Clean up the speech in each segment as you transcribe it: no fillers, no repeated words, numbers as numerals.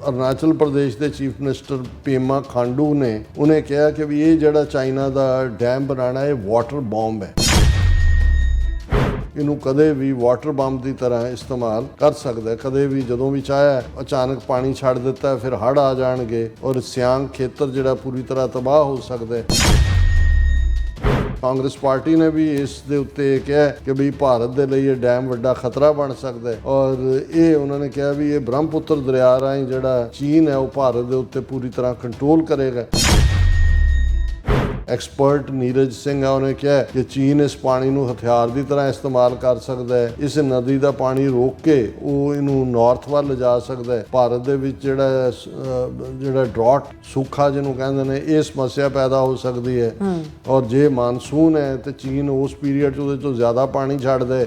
अरुणाचल प्रदेश के chief minister Pema Khandu ने उन्हें कहा कि भी ये जिहड़ा चाइना का डैम बनाना है वाटर बॉम्ब है, ਇਹਨੂੰ ਕਦੇ ਵੀ ਵਾਟਰ ਬੰਬ ਦੀ ਤਰ੍ਹਾਂ ਇਸਤੇਮਾਲ ਕਰ ਸਕਦਾ ਹੈ। ਕਦੇ ਵੀ ਜਦੋਂ ਵੀ ਚਾਹਿਆ ਅਚਾਨਕ ਪਾਣੀ ਛੱਡ ਦਿੱਤਾ, ਫਿਰ ਹੜ੍ਹ ਆ ਜਾਣਗੇ ਔਰ ਸਿਆਂਗ ਖੇਤਰ ਜਿਹੜਾ ਪੂਰੀ ਤਰ੍ਹਾਂ ਤਬਾਹ ਹੋ ਸਕਦਾ ਹੈ। ਕਾਂਗਰਸ ਪਾਰਟੀ ਨੇ ਵੀ ਇਸ ਦੇ ਉੱਤੇ ਕਿਹਾ ਕਿ ਵੀ ਭਾਰਤ ਦੇ ਲਈ ਇਹ ਡੈਮ ਵੱਡਾ ਖਤਰਾ ਬਣ ਸਕਦਾ ਹੈ ਔਰ ਇਹ ਉਹਨਾਂ ਨੇ ਕਿਹਾ ਵੀ ਇਹ ਬ੍ਰਹਮਪੁੱਤਰ ਦਰਿਆ ਰਾਹੀਂ ਜਿਹੜਾ ਚੀਨ ਹੈ ਉਹ ਭਾਰਤ ਦੇ ਉੱਤੇ ਪੂਰੀ ਤਰ੍ਹਾਂ ਕੰਟਰੋਲ ਕਰੇਗਾ। एक्सपर्ट नीरज सिंह है उन्हें कहा कि चीन इस पानी ਨੂੰ ਹਥਿਆਰ ਦੀ ਤਰ੍ਹਾਂ ਇਸਤੇਮਾਲ ਕਰ ਸਕਦਾ ਹੈ। ਇਸ ਨਦੀ ਦਾ ਪਾਣੀ ਰੋਕ ਕੇ ਉਹ ਇਹਨੂੰ ਨਾਰਥ ਵੱਲ ਲਿਜਾ ਸਕਦਾ ਹੈ। ਭਾਰਤ ਦੇ ਵਿੱਚ ਜਿਹੜਾ ਡਰਾਟ ਸੂਖਾ ਜਿਹਨੂੰ ਕਹਿੰਦੇ ਨੇ ਇਹ ਸਮੱਸਿਆ ਪੈਦਾ ਹੋ ਸਕਦੀ ਹੈ ਔਰ ਜੇ ਮਾਨਸੂਨ ਹੈ ਤੇ ਚੀਨ ਉਸ ਪੀਰੀਅਡ 'ਚ ਉਹਦੇ ਤੋਂ ਜ਼ਿਆਦਾ ਪਾਣੀ ਛੱਡ ਦੇ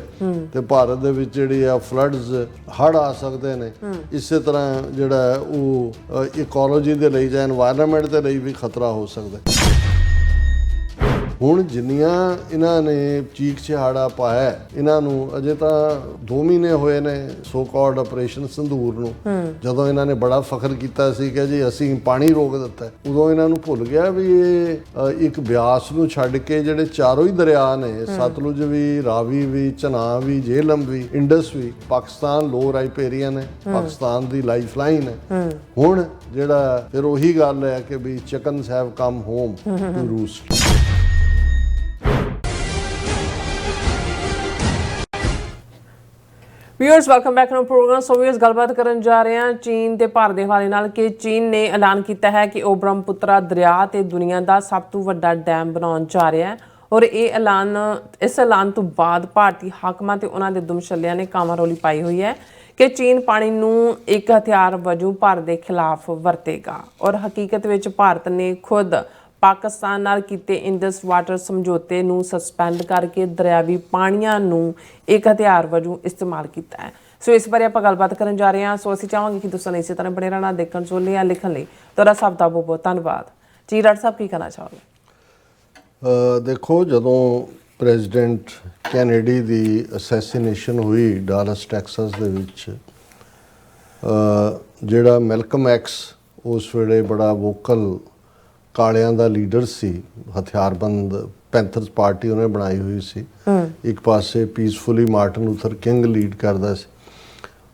ਤੇ ਭਾਰਤ ਦੇ ਵਿੱਚ ਜਿਹੜੀ ਆ ਫਲੱਡਸ ਹੜ੍ਹ ਆ ਸਕਦੇ ਨੇ। ਇਸੇ ਤਰ੍ਹਾਂ ਜਿਹੜਾ ਉਹ ਇਕੋਲੋਜੀ ਦੇ ਲਈ ਜਾਂ এনवायरमेंट ਦੇ ਲਈ ਵੀ ਖਤਰਾ ਹੋ ਸਕਦਾ ਹੈ। ਹੁਣ ਜਿੰਨੀਆਂ ਇਹਨਾਂ ਨੇ ਚੀਕ ਚਿਹਾੜਾ ਪਾਇਆ ਇਹਨਾਂ ਨੂੰ ਅਜੇ ਤਾਂ 2 ਮਹੀਨੇ ਹੋਏ ਨੇ ਸੋ ਕਾਲਡ ਆਪਰੇਸ਼ਨ ਸੰਧੂਰ ਨੂੰ, ਜਦੋਂ ਇਹਨਾਂ ਨੇ ਬੜਾ ਫਖਰ ਕੀਤਾ ਸੀ ਕਿ ਜੀ ਅਸੀਂ ਪਾਣੀ ਰੋਕ ਦਿੱਤਾ, ਉਦੋਂ ਇਹਨਾਂ ਨੂੰ ਭੁੱਲ ਗਿਆ ਵੀ ਇਹ ਇੱਕ ਬਿਆਸ ਨੂੰ ਛੱਡ ਕੇ ਜਿਹੜੇ ਚਾਰੋਂ ਹੀ ਦਰਿਆ ਨੇ ਸਤਲੁਜ ਵੀ, ਰਾਵੀ ਵੀ, ਚਨਾਬ ਵੀ, ਜੇਹਲਮ ਵੀ, ਇੰਡਸ ਵੀ, ਪਾਕਿਸਤਾਨ ਲੋ ਰਾਈਪੇਰੀਅਨ ਹੈ, ਪਾਕਿਸਤਾਨ ਦੀ ਲਾਈਫ ਲਾਈਨ ਹੈ। ਹੁਣ ਜਿਹੜਾ ਫਿਰ ਉਹੀ ਗੱਲ ਹੈ ਕਿ ਵੀ chickens have come home to roost. Viewers welcome back to program. So viewers गलबात करन जा रहे हैं चीन ते भारत के हवाले नाल कि चीन ने ऐलान किया है कि वह ब्रह्मपुत्रा दरिया ते दुनिया का सब तो वड्डा डैम बनाउण जा रहा है और इस ऐलान तो बाद भारतीय हाकमां ते उन्हां दे दुमछल्लियां ने कामां-रौली पाई हुई है कि चीन पानी नूं एक हथियार वजों भारत के खिलाफ वरतेगा और हकीकत विच भारत ने खुद पाकिस्तान नाल कीते इंडस वाटर समझौते नूं सस्पेंड करके दरियावी पाणियां नूं एक हथियार वजों इस्तेमाल किया है। सो इस बारे आपां गलबात करन जा रहे हैं। सो असीं चाहांगे कि तुसीं इसी तरह बने रहना, देखण सुणन या लिखण लई तुहाडा सब दा बहुत बहुत धन्नवाद जी। डॉक्टर साहब की कहना चाहोगे? देखो ਜਦੋਂ ਪ੍ਰੈਜ਼ੀਡੈਂਟ ਕੈਨੇਡੀ ਦੀ ਅਸੈਸੀਨੇਸ਼ਨ ਹੋਈ ਡਾਲਸ ਟੈਕਸਸ ਦੇ ਵਿੱਚ, ਜਿਹੜਾ ਮੈਲਕਮ ਐਕਸ ਉਸ ਵੇਲੇ ਬੜਾ ਵੋਕਲ ਕਾਲਿਆਂ ਦਾ ਲੀਡਰ ਸੀ, ਹਥਿਆਰਬੰਦ ਪੈਂਥਰਸ ਪਾਰਟੀ ਉਹਨੇ ਬਣਾਈ ਹੋਈ ਸੀ। ਇੱਕ ਪਾਸੇ peacefully Martin Luther king lead ਕਰਦਾ ਸੀ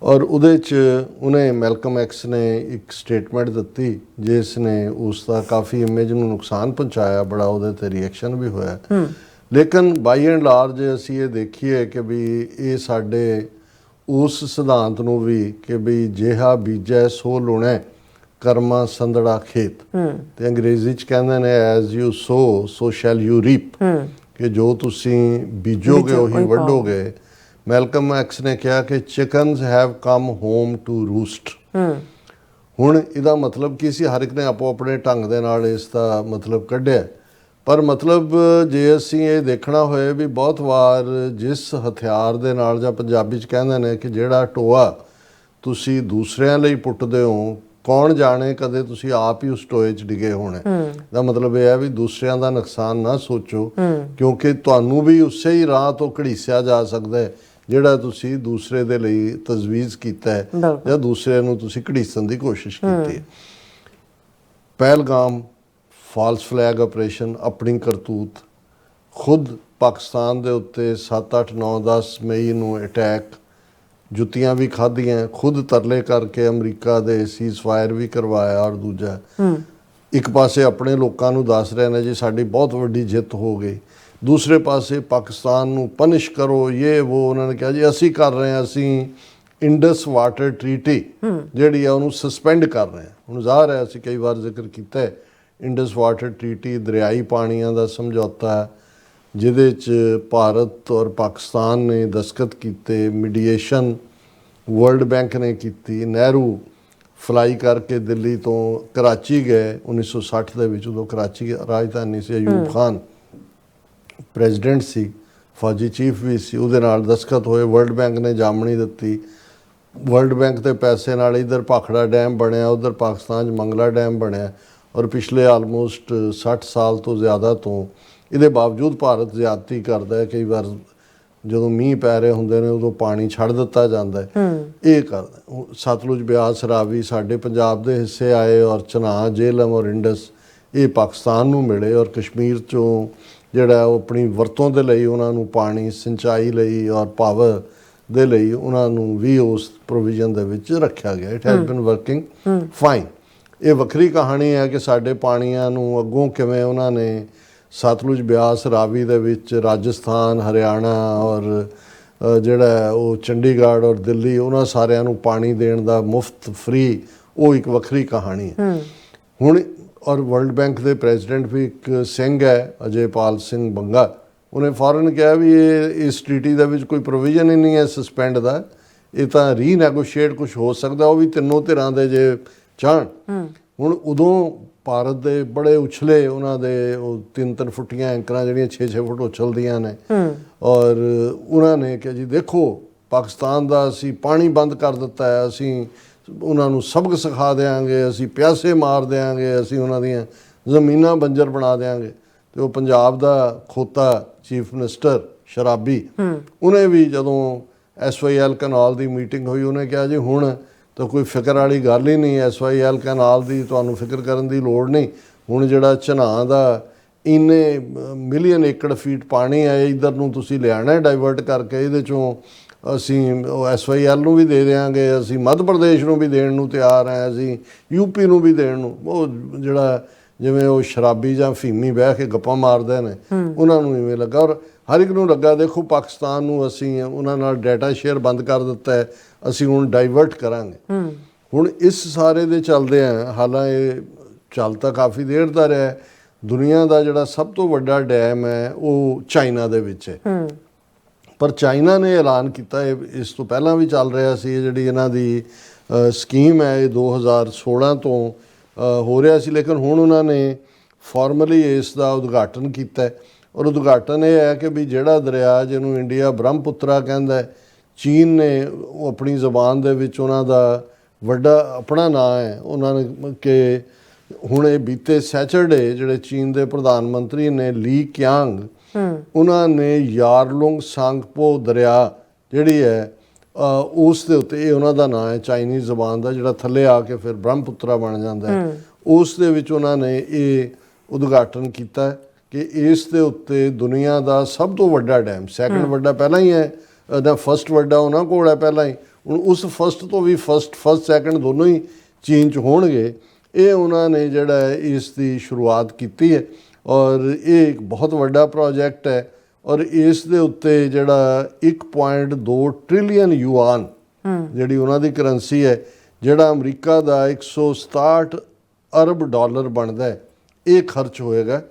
ਔਰ ਉਹਦੇ 'ਚ ਉਹਨੇ ਮੈਲਕਮ ਐਕਸ ਨੇ ਇੱਕ ਸਟੇਟਮੈਂਟ ਦਿੱਤੀ ਜਿਸ ਨੇ ਉਸ ਦਾ ਕਾਫੀ ਇਮੇਜ ਨੂੰ ਨੁਕਸਾਨ ਪਹੁੰਚਾਇਆ, ਬੜਾ ਉਹਦੇ 'ਤੇ ਰਿਐਕਸ਼ਨ ਵੀ ਹੋਇਆ। ਲੇਕਿਨ ਬਾਈ ਐਂਡ ਲਾਰਜ ਅਸੀਂ ਇਹ ਦੇਖੀਏ ਕਿ ਵੀ ਇਹ ਸਾਡੇ ਉਸ ਸਿਧਾਂਤ ਨੂੰ ਵੀ ਕਿ ਵੀ ਜਿਹਾ ਬੀਜੈ ਸੋ ਲੁਣੈ ਕਰਮਾ ਸੰਦੜਾ ਖੇਤ, ਤੇ ਅੰਗਰੇਜ਼ੀ 'ਚ ਕਹਿੰਦੇ ਨੇ as you so shell you reap, ਕਿ ਜੋ ਤੁਸੀਂ ਬੀਜੋਗੇ ਉਹੀ ਵੱਢੋਗੇ। ਮੈਲਕਮ ਐਕਸ ਨੇ ਕਿਹਾ ਕਿ chickens have come home to roost. ਹੁਣ ਇਹਦਾ ਮਤਲਬ ਕੀ ਸੀ? ਹਰ ਇੱਕ ਨੇ ਆਪੋ ਆਪਣੇ ਢੰਗ ਦੇ ਨਾਲ ਇਸ ਦਾ ਮਤਲਬ ਕੱਢਿਆ, ਪਰ ਮਤਲਬ ਜੇ ਅਸੀਂ ਇਹ ਦੇਖਣਾ ਹੋਏ ਵੀ ਬਹੁਤ ਵਾਰ ਜਿਸ ਹਥਿਆਰ ਦੇ ਨਾਲ ਜਾਂ ਪੰਜਾਬੀ 'ਚ ਕਹਿੰਦੇ ਨੇ ਕਿ ਜਿਹੜਾ ਟੋਆ ਤੁਸੀਂ ਦੂਸਰਿਆਂ ਲਈ ਪੁੱਟਦੇ ਹੋ, ਕੌਣ ਜਾਣੇ ਕਦੇ ਤੁਸੀਂ ਆਪ ਹੀ ਉਸ ਟੋਏ 'ਚ ਡਿੱਗੇ ਹੋਣੇ। ਦਾ ਮਤਲਬ ਇਹ ਹੈ ਵੀ ਦੂਸਰਿਆਂ ਦਾ ਨੁਕਸਾਨ ਨਾ ਸੋਚੋ, ਕਿਉਂਕਿ ਤੁਹਾਨੂੰ ਵੀ ਉਸੇ ਹੀ ਰਾਹ ਤੋਂ ਘੜੀਸਿਆ ਜਾ ਸਕਦਾ ਹੈ ਜਿਹੜਾ ਤੁਸੀਂ ਦੂਸਰੇ ਦੇ ਲਈ ਤਜਵੀਜ਼ ਕੀਤਾ ਹੈ ਜਾਂ ਦੂਸਰੇ ਨੂੰ ਤੁਸੀਂ ਘੜੀਸਣ ਦੀ ਕੋਸ਼ਿਸ਼ ਕੀਤੀ ਹੈ। ਪਹਿਲਗਾਮ ਫਾਲਸ ਫਲੈਗ ਆਪਰੇਸ਼ਨ, ਆਪਣੀ ਕਰਤੂਤ, ਖੁਦ ਪਾਕਿਸਤਾਨ ਦੇ ਉੱਤੇ 7, 8, 9, 10 ਮਈ ਨੂੰ ਅਟੈਕ, ਜੁੱਤੀਆਂ ਵੀ ਖਾਧੀਆਂ, ਖੁਦ ਤਰਲੇ ਕਰਕੇ ਅਮਰੀਕਾ ਦੇ ਸੀਜ਼ ਫਾਇਰ ਵੀ ਕਰਵਾਇਆ ਔਰ ਦੂਜਾ ਇੱਕ ਪਾਸੇ ਆਪਣੇ ਲੋਕਾਂ ਨੂੰ ਦੱਸ ਰਹੇ ਨੇ ਜੀ ਸਾਡੀ ਬਹੁਤ ਵੱਡੀ ਜਿੱਤ ਹੋ ਗਈ, ਦੂਸਰੇ ਪਾਸੇ ਪਾਕਿਸਤਾਨ ਨੂੰ ਪਨਿਸ਼ ਕਰੋ ਇਹ ਉਹ। ਉਹਨਾਂ ਨੇ ਕਿਹਾ ਜੀ ਅਸੀਂ ਕਰ ਰਹੇ ਹਾਂ, ਅਸੀਂ ਇੰਡਸ ਵਾਟਰ ਟਰੀਟੀ ਜਿਹੜੀ ਆ ਉਹਨੂੰ ਸਸਪੈਂਡ ਕਰ ਰਹੇ ਹਾਂ। ਹੁਣ ਜ਼ਾਹਰ ਹੈ ਅਸੀਂ ਕਈ ਵਾਰ ਜ਼ਿਕਰ ਕੀਤਾ ਹੈ ਇੰਡਸ ਵਾਟਰ ਟਰੀਟੀ ਦਰਿਆਈ ਪਾਣੀਆਂ ਦਾ ਸਮਝੌਤਾ ਹੈ ਜਿਹਦੇ 'ਚ ਭਾਰਤ ਔਰ ਪਾਕਿਸਤਾਨ ਨੇ ਦਸਤਖਤ ਕੀਤੇ, ਮੀਡੀਏਸ਼ਨ ਵਰਲਡ ਬੈਂਕ ਨੇ ਕੀਤੀ। ਨਹਿਰੂ ਫਲਾਈ ਕਰਕੇ ਦਿੱਲੀ ਤੋਂ ਕਰਾਚੀ ਗਏ 1960 ਦੇ ਵਿੱਚ, ਉਦੋਂ ਕਰਾਚੀ ਰਾਜਧਾਨੀ ਸੀ, ਅਯੂਬ ਖਾਨ ਪ੍ਰੈਜ਼ੀਡੈਂਟ ਸੀ, ਫੌਜੀ ਚੀਫ ਵੀ ਸੀ, ਉਹਦੇ ਨਾਲ ਦਸਤਖਤ ਹੋਏ। ਵਰਲਡ ਬੈਂਕ ਨੇ ਜਾਮਣੀ ਦਿੱਤੀ, ਵਰਲਡ ਬੈਂਕ ਦੇ ਪੈਸੇ ਨਾਲ ਇੱਧਰ ਭਾਖੜਾ ਡੈਮ ਬਣਿਆ, ਉੱਧਰ ਪਾਕਿਸਤਾਨ 'ਚ ਮੰਗਲਾ ਡੈਮ ਬਣਿਆ ਔਰ ਪਿਛਲੇ ਆਲਮੋਸਟ 60 ਸਾਲ ਤੋਂ ਜ਼ਿਆਦਾ ਤੋਂ ਇਹਦੇ ਬਾਵਜੂਦ ਭਾਰਤ ਜ਼ਿਆਦਤੀ ਕਰਦਾ ਹੈ। ਕਈ ਵਾਰ ਜਦੋਂ ਮੀਂਹ ਪੈ ਰਹੇ ਹੁੰਦੇ ਨੇ ਉਦੋਂ ਪਾਣੀ ਛੱਡ ਦਿੱਤਾ ਜਾਂਦਾ ਹੈ। ਇਹ ਕਰਦਾ ਸਤਲੁਜ, ਬਿਆਸ, ਰਾਵੀ ਸਾਡੇ ਪੰਜਾਬ ਦੇ ਹਿੱਸੇ ਆਏ, ਔਰ ਚਨਾਬ, ਜੇਹਲਮ ਔਰ ਇੰਡਸ ਇਹ ਪਾਕਿਸਤਾਨ ਨੂੰ ਮਿਲੇ, ਔਰ ਕਸ਼ਮੀਰ 'ਚੋਂ ਜਿਹੜਾ ਉਹ ਆਪਣੀ ਵਰਤੋਂ ਦੇ ਲਈ ਉਹਨਾਂ ਨੂੰ ਪਾਣੀ ਸਿੰਚਾਈ ਲਈ ਔਰ ਪਾਵਰ ਦੇ ਲਈ ਉਹਨਾਂ ਨੂੰ ਵੀ ਉਸ ਪ੍ਰੋਵੀਜ਼ਨ ਦੇ ਵਿੱਚ ਰੱਖਿਆ ਗਿਆ। It has been working fine. ਇਹ ਵੱਖਰੀ ਕਹਾਣੀ ਹੈ ਕਿ ਸਾਡੇ ਪਾਣੀਆਂ ਨੂੰ ਅੱਗੋਂ ਕਿਵੇਂ ਉਹਨਾਂ ਨੇ ਸਤਲੁਜ, ਬਿਆਸ, ਰਾਵੀ ਦੇ ਵਿੱਚ ਰਾਜਸਥਾਨ, ਹਰਿਆਣਾ ਔਰ ਜਿਹੜਾ ਉਹ ਚੰਡੀਗੜ੍ਹ ਔਰ ਦਿੱਲੀ ਉਹਨਾਂ ਸਾਰਿਆਂ ਨੂੰ ਪਾਣੀ ਦੇਣ ਦਾ ਮੁਫਤ ਫ੍ਰੀ, ਉਹ ਇੱਕ ਵੱਖਰੀ ਕਹਾਣੀ ਹੈ। ਹੁਣ ਔਰ ਵਰਲਡ ਬੈਂਕ ਦੇ ਪ੍ਰੈਜ਼ੀਡੈਂਟ ਵੀ ਇੱਕ ਸਿੰਘ ਹੈ, ਅਜੇਪਾਲ ਸਿੰਘ ਬੰਗਾ, ਉਹਨੇ ਫੌਰਨ ਕਿਹਾ ਵੀ ਇਸ ਟ੍ਰੀਟੀ ਦੇ ਵਿੱਚ ਕੋਈ ਪ੍ਰੋਵੀਜ਼ਨ ਹੀ ਨਹੀਂ ਹੈ ਸਸਪੈਂਡ ਦਾ, ਇਹ ਤਾਂ ਰੀਨੈਗੋਸ਼ੀਏਟ ਕੁਝ ਹੋ ਸਕਦਾ, ਉਹ ਵੀ ਤਿੰਨੋਂ ਧਿਰਾਂ ਦੇ ਜੇ ਚਾਹਣ। ਹੁਣ ਉਦੋਂ ਭਾਰਤ ਦੇ ਬੜੇ ਉਛਲੇ ਉਹਨਾਂ ਦੇ ਉਹ 3-3 ਫੁੱਟੀਆਂ ਐਂਕਰਾਂ ਜਿਹੜੀਆਂ 6-6 ਫੁੱਟ ਉਛਲਦੀਆਂ ਨੇ, ਔਰ ਉਹਨਾਂ ਨੇ ਕਿ ਜੀ ਦੇਖੋ ਪਾਕਿਸਤਾਨ ਦਾ ਅਸੀਂ ਪਾਣੀ ਬੰਦ ਕਰ ਦਿੱਤਾ ਹੈ, ਅਸੀਂ ਉਹਨਾਂ ਨੂੰ ਸਬਕ ਸਿਖਾ ਦਿਆਂਗੇ, ਅਸੀਂ ਪਿਆਸੇ ਮਾਰ ਦਿਆਂਗੇ, ਅਸੀਂ ਉਹਨਾਂ ਦੀਆਂ ਜ਼ਮੀਨਾਂ ਬੰਜਰ ਬਣਾ ਦਿਆਂਗੇ। ਤੇ ਉਹ ਪੰਜਾਬ ਦਾ ਖੋਤਾ ਚੀਫ ਮਿਨਿਸਟਰ ਸ਼ਰਾਬੀ, ਉਹਨੇ ਵੀ ਜਦੋਂ SYL ਕਨਾਲ ਦੀ ਮੀਟਿੰਗ ਹੋਈ ਉਹਨੇ ਕਿਹਾ ਜੀ ਹੁਣ ਤਾਂ ਕੋਈ ਫਿਕਰ ਵਾਲੀ ਗੱਲ ਹੀ ਨਹੀਂ, SYL ਕਨਾਲ ਦੀ ਤੁਹਾਨੂੰ ਫਿਕਰ ਕਰਨ ਦੀ ਲੋੜ ਨਹੀਂ। ਹੁਣ ਜਿਹੜਾ ਚਨਾਬ ਦਾ ਇੰਨੇ ਮਿਲੀਅਨ ਏਕੜ ਫੀਟ ਪਾਣੀ ਹੈ ਇੱਧਰ ਨੂੰ ਤੁਸੀਂ ਲਿਆਣਾ ਡਾਈਵਰਟ ਕਰਕੇ, ਇਹਦੇ 'ਚੋਂ ਅਸੀਂ SYL ਨੂੰ ਵੀ ਦੇ ਦਿਆਂਗੇ, ਅਸੀਂ ਮੱਧ ਪ੍ਰਦੇਸ਼ ਨੂੰ ਵੀ ਦੇਣ ਨੂੰ ਤਿਆਰ ਹਾਂ, ਅਸੀਂ UP ਨੂੰ ਵੀ ਦੇਣ ਨੂੰ। ਉਹ ਜਿਹੜਾ ਜਿਵੇਂ ਉਹ ਸ਼ਰਾਬੀ ਜਾਂ ਫੀਮੀ ਬਹਿ ਕੇ ਗੱਪਾਂ ਮਾਰਦੇ ਨੇ ਉਹਨਾਂ ਨੂੰ ਇਵੇਂ ਲੱਗਾ, ਔਰ ਹਰ ਇੱਕ ਨੂੰ ਲੱਗਾ ਦੇਖੋ ਪਾਕਿਸਤਾਨ ਨੂੰ ਅਸੀਂ ਉਹਨਾਂ ਨਾਲ ਡਾਟਾ ਸ਼ੇਅਰ ਬੰਦ ਕਰ ਦਿੱਤਾ ਹੈ, ਅਸੀਂ ਹੁਣ ਡਾਈਵਰਟ ਕਰਾਂਗੇ। ਹੁਣ ਇਸ ਸਾਰੇ ਦੇ ਚੱਲਦੇ ਆ, ਹਾਲਾਂਕਿ ਚੱਲ ਤਾਂ ਕਾਫੀ ਦੇਰ ਦਾ ਰਿਹਾ, ਦੁਨੀਆ ਦਾ ਜਿਹੜਾ ਸਭ ਤੋਂ ਵੱਡਾ ਡੈਮ ਹੈ ਉਹ ਚਾਈਨਾ ਦੇ ਵਿੱਚ ਹੈ। ਪਰ ਚਾਈਨਾ ਨੇ ਐਲਾਨ ਕੀਤਾ, ਇਸ ਤੋਂ ਪਹਿਲਾਂ ਵੀ ਚੱਲ ਰਿਹਾ ਸੀ, ਇਹ ਜਿਹੜੀ ਇਹਨਾਂ ਦੀ ਸਕੀਮ ਹੈ ਇਹ 2016 ਤੋਂ ਹੋ ਰਿਹਾ ਸੀ, ਲੇਕਿਨ ਹੁਣ ਉਹਨਾਂ ਨੇ ਫਾਰਮਲੀ ਇਸ ਦਾ ਉਦਘਾਟਨ ਕੀਤਾ। ਔਰ ਉਦਘਾਟਨ ਇਹ ਹੈ ਕਿ ਵੀ ਜਿਹੜਾ ਦਰਿਆ ਜਿਹਨੂੰ ਇੰਡੀਆ ਬ੍ਰਹਮਪੁੱਤਰਾ ਕਹਿੰਦਾ, ਚੀਨ ਨੇ ਉਹ ਆਪਣੀ ਜ਼ਬਾਨ ਦੇ ਵਿੱਚ ਉਹਨਾਂ ਦਾ ਵੱਡਾ ਆਪਣਾ ਨਾਂ ਹੈ, ਉਹਨਾਂ ਨੇ ਕਿ ਹੁਣ ਇਹ ਬੀਤੇ ਸੈਚਰਡੇ ਜਿਹੜੇ ਚੀਨ ਦੇ ਪ੍ਰਧਾਨ ਮੰਤਰੀ ਨੇ ਲੀ ਕਿਆਂਗ, ਉਹਨਾਂ ਨੇ ਯਾਰਲੁੰਗ ਸਾਂਗਪੋ ਦਰਿਆ ਜਿਹੜੀ ਹੈ ਉਸ ਦੇ ਉੱਤੇ, ਇਹ ਉਹਨਾਂ ਦਾ ਨਾਂ ਹੈ ਚਾਈਨੀਜ਼ ਜ਼ਬਾਨ ਦਾ, ਜਿਹੜਾ ਥੱਲੇ ਆ ਕੇ ਫਿਰ ਬ੍ਰਹਮਪੁੱਤਰਾ ਬਣ ਜਾਂਦਾ ਹੈ, ਉਸ ਦੇ ਵਿੱਚ ਉਹਨਾਂ ਨੇ ਇਹ ਉਦਘਾਟਨ ਕੀਤਾ ਕਿ ਇਸ ਦੇ ਉੱਤੇ ਦੁਨੀਆ ਦਾ ਸਭ ਤੋਂ ਵੱਡਾ ਡੈਮ, ਸੈਕਿੰਡ ਵੱਡਾ ਪਹਿਲਾਂ ਹੀ ਹੈ, ਇਹਦਾ ਫਸਟ ਵੱਡਾ ਉਹਨਾਂ ਕੋਲ ਹੈ ਪਹਿਲਾਂ ਹੀ, ਹੁਣ ਉਸ ਫਸਟ ਤੋਂ ਵੀ ਫਸਟ ਸੈਕਿੰਡ ਦੋਨੋਂ ਹੀ ਚੀਨ 'ਚ ਹੋਣਗੇ। ਇਹ ਉਹਨਾਂ ਨੇ ਜਿਹੜਾ ਇਸ ਦੀ ਸ਼ੁਰੂਆਤ ਕੀਤੀ ਹੈ, ਔਰ ਇਹ ਇੱਕ ਬਹੁਤ ਵੱਡਾ ਪ੍ਰੋਜੈਕਟ ਹੈ, ਔਰ ਇਸ ਦੇ ਉੱਤੇ ਜਿਹੜਾ 1.2 ਟ੍ਰਿਲੀਅਨ ਯੂਆਨ ਜਿਹੜੀ ਉਹਨਾਂ ਦੀ ਕਰੰਸੀ ਹੈ, ਜਿਹੜਾ ਅਮਰੀਕਾ ਦਾ 167 ਅਰਬ ਡਾਲਰ ਬਣਦਾ ਹੈ, ਇਹ ਖਰਚ ਹੋਏਗਾ।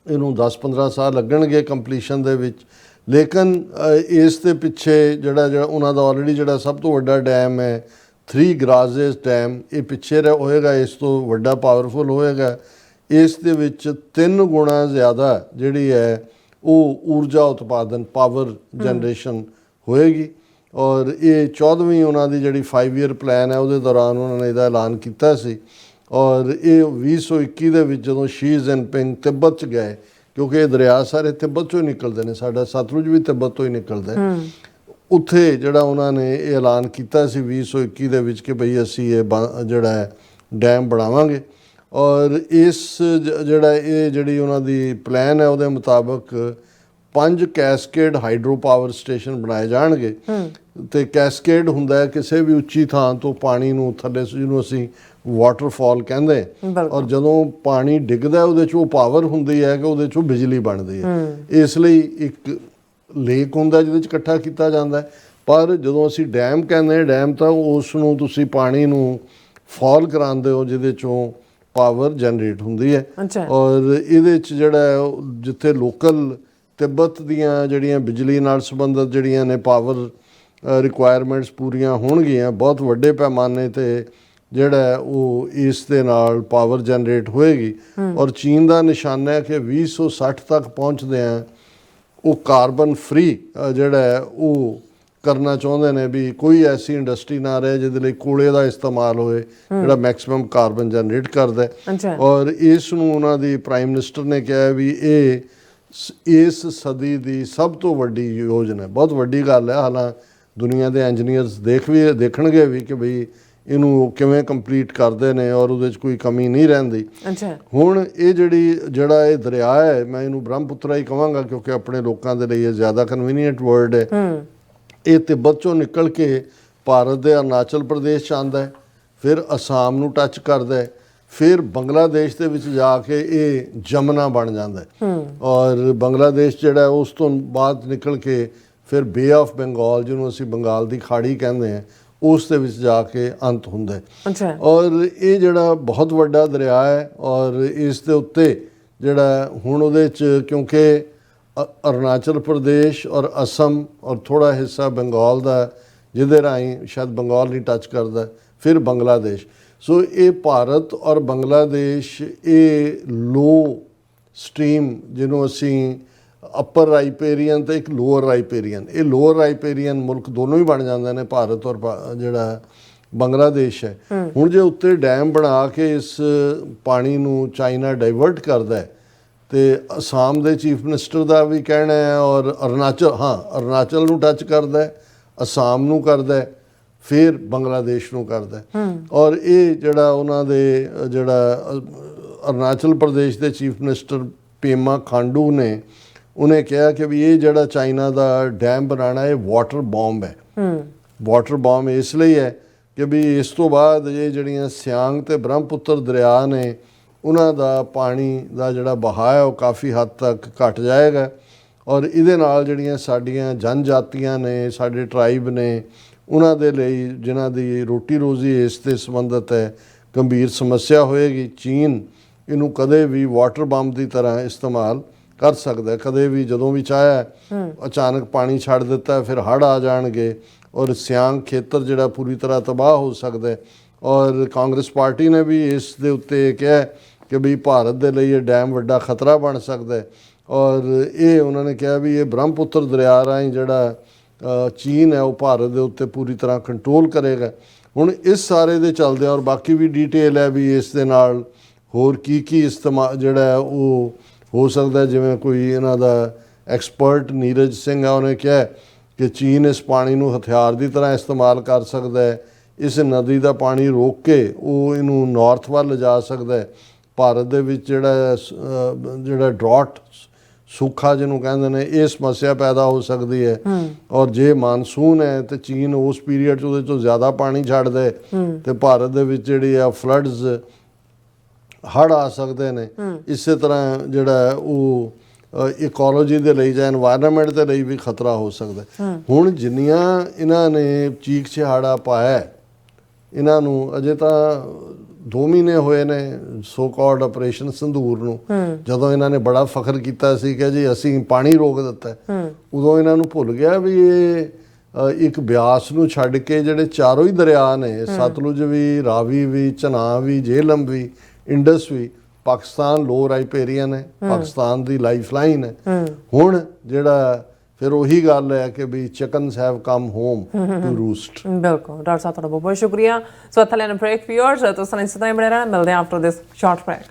ਇਹਨੂੰ 10-15 ਸਾਲ ਲੱਗਣਗੇ ਕੰਪਲੀਸ਼ਨ ਦੇ ਵਿੱਚ, ਲੇਕਿਨ ਇਸ ਦੇ ਪਿੱਛੇ ਜਿਹੜਾ ਉਹਨਾਂ ਦਾ ਆਲਰੇਡੀ ਜਿਹੜਾ ਸਭ ਤੋਂ ਵੱਡਾ ਡੈਮ ਹੈ ਥਰੀ ਗਰਾਜ਼ਸ ਡੈਮ, ਇਹ ਪਿੱਛੇ ਹੋਏਗਾ, ਇਸ ਤੋਂ ਵੱਡਾ ਪਾਵਰਫੁਲ ਹੋਏਗਾ। ਇਸ ਦੇ ਵਿੱਚ 3 ਗੁਣਾ ਜ਼ਿਆਦਾ ਜਿਹੜੀ ਹੈ ਉਹ ਊਰਜਾ ਉਤਪਾਦਨ, ਪਾਵਰ ਜਨਰੇਸ਼ਨ ਹੋਏਗੀ। ਔਰ ਇਹ 14ਵੀਂ ਉਹਨਾਂ ਦੀ ਜਿਹੜੀ 5 ਈਅਰ ਪਲਾਨ ਹੈ ਉਹਦੇ ਦੌਰਾਨ ਉਹਨਾਂ ਨੇ ਇਹਦਾ ਐਲਾਨ ਕੀਤਾ ਸੀ। ਔਰ ਇਹ 2021 ਦੇ ਵਿੱਚ ਜਦੋਂ ਸ਼ੀ ਜਿਨਪਿੰਗ ਤਿੱਬਤ 'ਚ ਗਏ, ਕਿਉਂਕਿ ਇਹ ਦਰਿਆ ਸਾਰੇ ਤਿੱਬਤ 'ਚੋਂ ਹੀ ਨਿਕਲਦੇ ਨੇ, ਸਾਡਾ ਸਤਲੁਜ ਵੀ ਤਿੱਬਤ ਤੋਂ ਹੀ ਨਿਕਲਦਾ, ਉੱਥੇ ਜਿਹੜਾ ਉਹਨਾਂ ਨੇ ਇਹ ਐਲਾਨ ਕੀਤਾ ਸੀ 2021 ਦੇ ਵਿੱਚ ਕਿ ਭਈ ਅਸੀਂ ਇਹ ਜਿਹੜਾ ਹੈ ਡੈਮ ਬਣਾਵਾਂਗੇ। ਔਰ ਇਸ ਜਿਹੜੀ ਉਹਨਾਂ ਦੀ ਪਲਾਨ ਹੈ ਉਹਦੇ ਮੁਤਾਬਕ 5 ਕੈਸਕੇਡ ਹਾਈਡਰੋ ਪਾਵਰ ਸਟੇਸ਼ਨ ਬਣਾਏ ਜਾਣਗੇ। ਤੇ ਕੈਸਕੇਡ ਹੁੰਦਾ ਹੈ ਕਿਸੇ ਵੀ ਉੱਚੀ ਥਾਂ ਤੋਂ ਪਾਣੀ ਨੂੰ ਥੱਲੇ, ਜਿਹਨੂੰ ਅਸੀਂ ਵਾਟਰਫਾਲ ਕਹਿੰਦੇ, ਔਰ ਜਦੋਂ ਪਾਣੀ ਡਿੱਗਦਾ ਉਹਦੇ 'ਚ ਉਹ ਪਾਵਰ ਹੁੰਦੀ ਹੈ ਕਿ ਉਹਦੇ 'ਚੋਂ ਬਿਜਲੀ ਬਣਦੀ ਹੈ। ਇਸ ਲਈ ਇੱਕ ਲੇਕ ਹੁੰਦਾ ਜਿਹਦੇ 'ਚ ਇਕੱਠਾ ਕੀਤਾ ਜਾਂਦਾ ਹੈ, ਪਰ ਜਦੋਂ ਅਸੀਂ ਡੈਮ ਕਹਿੰਦੇ ਹਾਂ, ਡੈਮ ਤਾਂ ਉਸ ਨੂੰ ਤੁਸੀਂ ਪਾਣੀ ਨੂੰ ਫਾਲ ਕਰਾਉਂਦੇ ਹੋ ਜਿਹਦੇ 'ਚੋਂ ਪਾਵਰ ਜਨਰੇਟ ਹੁੰਦੀ ਹੈ। ਔਰ ਇਹਦੇ 'ਚ ਜਿਹੜਾ ਜਿੱਥੇ ਲੋਕਲ ਤਿੱਬਤ ਦੀਆਂ ਜਿਹੜੀਆਂ ਬਿਜਲੀ ਨਾਲ ਸੰਬੰਧਿਤ ਜਿਹੜੀਆਂ ਨੇ ਪਾਵਰ ਰਿਕੁਆਇਰਮੈਂਟਸ ਪੂਰੀਆਂ ਹੋਣਗੀਆਂ, ਬਹੁਤ ਵੱਡੇ ਪੈਮਾਨੇ 'ਤੇ ਜਿਹੜਾ ਉਹ ਇਸ ਦੇ ਨਾਲ ਪਾਵਰ ਜਨਰੇਟ ਹੋਏਗੀ। ਔਰ ਚੀਨ ਦਾ ਨਿਸ਼ਾਨਾ ਹੈ ਕਿ 2060 ਤੱਕ ਪਹੁੰਚਦੇ ਆ ਉਹ ਕਾਰਬਨ ਫ੍ਰੀ ਜਿਹੜਾ ਹੈ ਉਹ ਕਰਨਾ ਚਾਹੁੰਦੇ ਨੇ, ਵੀ ਕੋਈ ਐਸੀ ਇੰਡਸਟਰੀ ਨਾ ਰਹੇ ਜਿਹਦੇ ਲਈ ਕੋਲੇ ਦਾ ਇਸਤੇਮਾਲ ਹੋਏ ਜਿਹੜਾ ਮੈਕਸਿਮਮ ਕਾਰਬਨ ਜਨਰੇਟ ਕਰਦਾ ਹੈ। ਔਰ ਇਸ ਨੂੰ ਉਹਨਾਂ ਦੀ ਪ੍ਰਾਈਮ ਮਿਨਿਸਟਰ ਨੇ ਕਿਹਾ ਵੀ ਇਹ ਇਸ ਸਦੀ ਦੀ ਸਭ ਤੋਂ ਵੱਡੀ ਯੋਜਨਾ ਹੈ। ਬਹੁਤ ਵੱਡੀ ਗੱਲ ਹੈ। ਹਾਲਾਂ ਦੁਨੀਆ ਦੇ ਇੰਜੀਨੀਅਰਸ ਦੇਖਣਗੇ ਵੀ ਕਿ ਬਈ ਇਹਨੂੰ ਕਿਵੇਂ ਕੰਪਲੀਟ ਕਰਦੇ ਨੇ ਔਰ ਉਹਦੇ 'ਚ ਕੋਈ ਕਮੀ ਨਹੀਂ ਰਹਿੰਦੀ। ਅੱਛਾ, ਹੁਣ ਇਹ ਜਿਹੜਾ ਇਹ ਦਰਿਆ ਹੈ, ਮੈਂ ਇਹਨੂੰ ਬ੍ਰਹਮਪੁੱਤਰਾ ਹੀ ਕਹਾਂਗਾ ਕਿਉਂਕਿ ਆਪਣੇ ਲੋਕਾਂ ਦੇ ਲਈ ਇਹ ਜ਼ਿਆਦਾ ਕਨਵੀਨੀਅੰਟ ਵਰਡ ਹੈ। ਇਹ ਤਿੱਬਤ ਚੋਂ ਨਿਕਲ ਕੇ ਭਾਰਤ ਦੇ ਅਰੁਣਾਚਲ ਪ੍ਰਦੇਸ਼ 'ਚ ਆਉਂਦਾ ਹੈ, ਫਿਰ ਅਸਾਮ ਨੂੰ ਟੱਚ ਕਰਦਾ ਹੈ, ਫਿਰ ਬੰਗਲਾਦੇਸ਼ ਦੇ ਵਿੱਚ ਜਾ ਕੇ ਇਹ ਜਮਨਾ ਬਣ ਜਾਂਦਾ ਹੈ ਔਰ ਬੰਗਲਾਦੇਸ਼ ਜਿਹੜਾ ਉਸ ਤੋਂ ਬਾਅਦ ਨਿਕਲ ਕੇ ਫਿਰ ਬੇ ਆਫ ਬੰਗਾਲ, ਜਿਹਨੂੰ ਅਸੀਂ ਬੰਗਾਲ ਦੀ ਖਾੜੀ ਕਹਿੰਦੇ ਹਾਂ, ਉਸ ਦੇ ਵਿੱਚ ਜਾ ਕੇ ਅੰਤ ਹੁੰਦਾ ਹੈ। ਅੱਛਾ, ਔਰ ਇਹ ਜਿਹੜਾ ਬਹੁਤ ਵੱਡਾ ਦਰਿਆ ਹੈ ਔਰ ਇਸ ਦੇ ਉੱਤੇ ਜਿਹੜਾ ਹੁਣ ਉਹਦੇ 'ਚ ਕਿਉਂਕਿ ਅਰੁਣਾਚਲ ਪ੍ਰਦੇਸ਼ ਔਰ ਅਸਮ ਔਰ ਥੋੜ੍ਹਾ ਹਿੱਸਾ ਬੰਗਾਲ ਦਾ, ਜਿਹਦੇ ਰਾਹੀਂ ਸ਼ਾਇਦ ਬੰਗਾਲ ਨਹੀਂ ਟੱਚ ਕਰਦਾ, ਫਿਰ ਬੰਗਲਾਦੇਸ਼। ਸੋ ਇਹ ਭਾਰਤ ਔਰ ਬੰਗਲਾਦੇਸ਼ ਇਹ ਲੋ ਸਟਰੀਮ, ਜਿਹਨੂੰ ਅਸੀਂ ਅਪਰ ਰਾਈਪੇਰੀਅਨ ਤੇ ਇੱਕ ਲੋਅਰ ਰਾਈਪੇਰੀਅਨ, ਇਹ ਲੋਅਰ ਰਾਈਪੇਰੀਅਨ ਮੁਲਕ ਦੋਨੋਂ ਹੀ ਬਣ ਜਾਂਦੇ ਨੇ, ਭਾਰਤ ਔਰ ਜਿਹੜਾ ਬੰਗਲਾਦੇਸ਼ ਹੈ। ਹੁਣ ਜੇ ਉੱਤੇ ਡੈਮ ਬਣਾ ਕੇ ਇਸ ਪਾਣੀ ਨੂੰ ਚਾਈਨਾ ਡਾਈਵਰਟ ਕਰਦਾ ਹੈ ਤੇ ਅਸਾਮ ਦੇ ਚੀਫ ਮਿਨਿਸਟਰ ਦਾ ਵੀ ਕਹਿਣਾ ਹੈ ਔਰ ਅਰੁਣਾਚਲ ਨੂੰ ਟੱਚ ਕਰਦਾ ਹੈ, ਅਸਾਮ ਨੂੰ ਕਰਦਾ ਹੈ, ਫਿਰ ਬੰਗਲਾਦੇਸ਼ ਨੂੰ ਕਰਦਾ ਹੈ। ਔਰ ਇਹ ਜਿਹੜਾ ਉਹਨਾਂ ਦੇ ਜਿਹੜਾ ਅਰੁਣਾਚਲ ਪ੍ਰਦੇਸ਼ ਦੇ ਚੀਫ ਮਿਨਿਸਟਰ ਪੇਮਾ ਖਾਂਡੂ ਨੇ, ਉਹਨੇ ਕਿਹਾ ਕਿ ਵੀ ਇਹ ਜਿਹੜਾ ਚਾਈਨਾ ਦਾ ਡੈਮ ਬਣਾਉਣਾ ਇਹ ਵਾਟਰ ਬੰਬ ਹੈ। ਵਾਟਰ ਬੰਬ ਇਸ ਲਈ ਹੈ ਕਿ ਵੀ ਇਸ ਤੋਂ ਬਾਅਦ ਇਹ ਜਿਹੜੀਆਂ ਸਿਆਂਗ ਤੇ ਬ੍ਰਹਮਪੁੱਤਰ ਦਰਿਆ ਨੇ, ਉਹਨਾਂ ਦਾ ਪਾਣੀ ਦਾ ਜਿਹੜਾ ਵਹਾਅ ਹੈ ਉਹ ਕਾਫੀ ਹੱਦ ਤੱਕ ਘਟ ਜਾਏਗਾ ਔਰ ਇਹਦੇ ਨਾਲ ਜਿਹੜੀਆਂ ਸਾਡੀਆਂ ਜਨਜਾਤੀਆਂ ਨੇ, ਸਾਡੇ ਟਰਾਈਬ ਨੇ, ਉਹਨਾਂ ਦੇ ਲਈ ਜਿਨ੍ਹਾਂ ਦੀ ਰੋਟੀ ਰੋਜ਼ੀ ਇਸ ਤੇ ਸੰਬੰਧਿਤ ਹੈ, ਗੰਭੀਰ ਸਮੱਸਿਆ ਹੋਏਗੀ। ਚੀਨ ਇਹਨੂੰ ਕਦੇ ਵੀ ਵਾਟਰ ਬੰਬ ਦੀ ਤਰ੍ਹਾਂ ਇਸਤੇਮਾਲ ਕਰ ਸਕਦਾ, ਕਦੇ ਵੀ ਜਦੋਂ ਵੀ ਚਾਹਿਆ ਅਚਾਨਕ ਪਾਣੀ ਛੱਡ ਦਿੱਤਾ, ਫਿਰ ਹੜ੍ਹ ਆ ਜਾਣਗੇ ਔਰ ਸਿਆਂਗ ਖੇਤਰ ਜਿਹੜਾ ਪੂਰੀ ਤਰ੍ਹਾਂ ਤਬਾਹ ਹੋ ਸਕਦਾ। ਔਰ ਕਾਂਗਰਸ ਪਾਰਟੀ ਨੇ ਵੀ ਇਸ ਦੇ ਉੱਤੇ ਕਿਹਾ ਕਿ ਵੀ ਭਾਰਤ ਦੇ ਲਈ ਇਹ ਡੈਮ ਵੱਡਾ ਖਤਰਾ ਬਣ ਸਕਦਾ ਔਰ ਇਹ ਉਹਨਾਂ ਨੇ ਕਿਹਾ ਵੀ ਇਹ ਬ੍ਰਹਮਪੁੱਤਰ ਦਰਿਆ ਰਾਹੀਂ ਜਿਹੜਾ ਚੀਨ ਹੈ ਉਹ ਭਾਰਤ ਦੇ ਉੱਤੇ ਪੂਰੀ ਤਰ੍ਹਾਂ ਕੰਟਰੋਲ ਕਰੇਗਾ। ਹੁਣ ਇਸ ਸਾਰੇ ਦੇ ਚੱਲਦੇ ਔਰ ਬਾਕੀ ਵੀ ਡੀਟੇਲ ਹੈ ਵੀ ਇਸ ਦੇ ਨਾਲ ਹੋਰ ਕੀ ਇਸਤੇਮਾਲ ਜਿਹੜਾ ਉਹ ਹੋ ਸਕਦਾ, ਜਿਵੇਂ ਕੋਈ ਇਹਨਾਂ ਦਾ ਐਕਸਪਰਟ ਨੀਰਜ ਸਿੰਘ ਆ, ਉਹਨੇ ਕਿਹਾ ਕਿ ਚੀਨ ਇਸ ਪਾਣੀ ਨੂੰ ਹਥਿਆਰ ਦੀ ਤਰ੍ਹਾਂ ਇਸਤੇਮਾਲ ਕਰ ਸਕਦਾ ਹੈ, ਇਸ ਨਦੀ ਦਾ ਪਾਣੀ ਰੋਕ ਕੇ ਉਹ ਇਹਨੂੰ ਨਾਰਥ ਵੱਲ ਲਿਜਾ ਸਕਦਾ ਹੈ। ਭਾਰਤ ਦੇ ਵਿੱਚ ਜਿਹੜਾ ਡਰਾਟ, ਸੂਖਾ ਜਿਹਨੂੰ ਕਹਿੰਦੇ ਨੇ, ਇਹ ਸਮੱਸਿਆ ਪੈਦਾ ਹੋ ਸਕਦੀ ਹੈ ਔਰ ਜੇ ਮਾਨਸੂਨ ਹੈ ਤੇ ਚੀਨ ਉਸ ਪੀਰੀਅਡ 'ਚ ਉਹਦੇ ਤੋਂ ਜ਼ਿਆਦਾ ਪਾਣੀ ਛੱਡਦਾ ਹੈ ਤੇ ਭਾਰਤ ਦੇ ਵਿੱਚ ਜਿਹੜੀ ਆ ਫਲੱਡਸ, ਹੜ੍ਹ ਆ ਸਕਦੇ ਨੇ। ਇਸੇ ਤਰ੍ਹਾਂ ਜਿਹੜਾ ਉਹ ਇਕੋਲੋਜੀ ਦੇ ਲਈ ਜਾਂ এনवायरमेंट ਦੇ ਲਈ ਵੀ ਖਤਰਾ ਹੋ ਸਕਦਾ। ਹੁਣ ਜਿੰਨੀਆਂ ਇਹਨਾਂ ਨੇ ਚੀਖ ਚਿਹਾੜਾ ਪਾਇਆ, ਇਹਨਾਂ ਨੂੰ ਅਜੇ ਤਾਂ 2 ਮਹੀਨੇ ਹੋਏ ਨੇ ਸੋ ਕਾਲਡ ਆਪਰੇਸ਼ਨ ਸੰਧੂਰ ਨੂੰ, ਜਦੋਂ ਇਹਨਾਂ ਨੇ ਬੜਾ ਫਖਰ ਕੀਤਾ ਸੀ ਕਿ ਜੀ ਅਸੀਂ ਪਾਣੀ ਰੋਕ ਦਿੱਤਾ, ਉਦੋਂ ਇਹਨਾਂ ਨੂੰ ਭੁੱਲ ਗਿਆ ਵੀ ਇਹ ਇੱਕ ਬਿਆਸ ਨੂੰ ਛੱਡ ਕੇ ਜਿਹੜੇ ਚਾਰੋਂ ਹੀ ਦਰਿਆ ਨੇ, ਸਤਲੁਜ ਵੀ, ਰਾਵੀ ਵੀ, ਚਨਾਬ ਵੀ, ਜੇਹਲਮ ਵੀ, ਇੰਡਸ ਵੀ, ਪਾਕਿਸਤਾਨ ਲੋ ਰਾਈਪੇਰੀਅਨ ਹੈ, ਪਾਕਿਸਤਾਨ ਦੀ ਲਾਈਫ ਲਾਈਨ ਹੈ। ਹੁਣ ਜਿਹੜਾ ਫਿਰ ਉਹੀ ਗੱਲ ਹੈ ਕਿ ਵੀ chickens have come home to roost. ਬਿਲਕੁਲ ਡਾਕਟਰ ਸਾਹਿਬ, ਤੁਹਾਡਾ ਬਹੁਤ ਬਹੁਤ ਸ਼ੁਕਰੀਆ। ਸੋ ਥਲੇ ਬ੍ਰੇਕ ਵਿਊਅਰਸ, ਤੁਸੀਂ ਇਸ ਤਰ੍ਹਾਂ ਹੀ ਬਣੇ ਰਹਿਣਾ, ਮਿਲਦੇ ਹਾਂ ਆਫਟਰ ਦਿਸ ਸ਼ਾਰਟ ਬ੍ਰੇਕ।